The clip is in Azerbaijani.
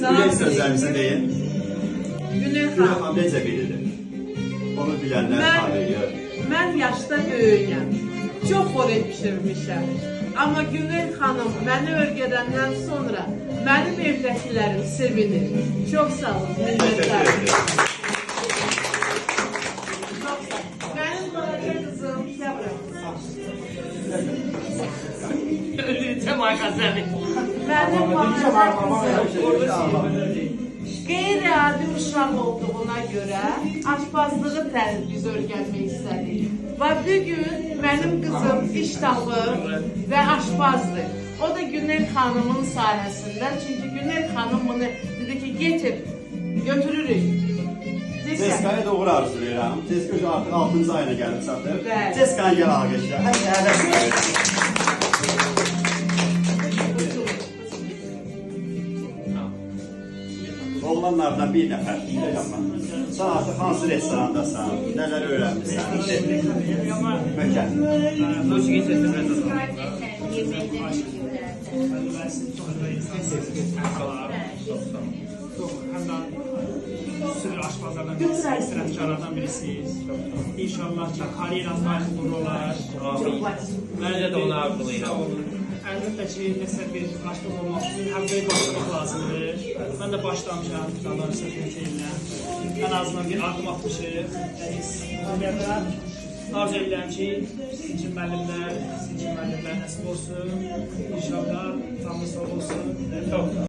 Ürək sözlərinizi deyin. Günel Gülən xanım, xanım necə biridir? Onu bilənlər tanıyır. mən yaşda böyüyəm. Çox xorek pişirmişəm. Amma Günel xanım məni örgədəndən sonra mənim evdəkilərim sevinir. Çox sağ olun. Minnətdarım. Mənim balaca qızım Səbra. Öleceğim arkadaşlar. Mənim balaca qızım qeyri-adi uşaq olduğuna görə aşpazlığı biz öyrənmək istədik. Və bugün mənim qızım iştahlı və aşpazdır. O da Günel xanımın sayəsində. Çünki Günel xanım bunu dedi ki, getir, götürürük. Ceskaya doğru arzulayıram. Ceska artıq 6-cı ayına gəlib çatır. Bəli. Ceskaya gəl ağaçlar. Hələ həvəs Oğlanlardan bir nəfər. Sən artıq hansı restorandasan? Nələr öyrənmişsən? Mükəmməl. Musiqi sesini sürü aşpazlardan birisiniz, sənətkarlardan birisiniz. İnşallah ki, karyeranız uğurlu olar. Bence de onu arzulayıram. Əlbəttə ki, nəsə bir aşpaz olmaq üçün həm böyük başlamaq lazımdır. Mən də başlamışam kitabların səhviyyə. Ən azından bir adım atmışıq. Arzu edirəm ki, sizin üçün müəllimlər nəsib olsun. İnşallah, canlı sağ olsun.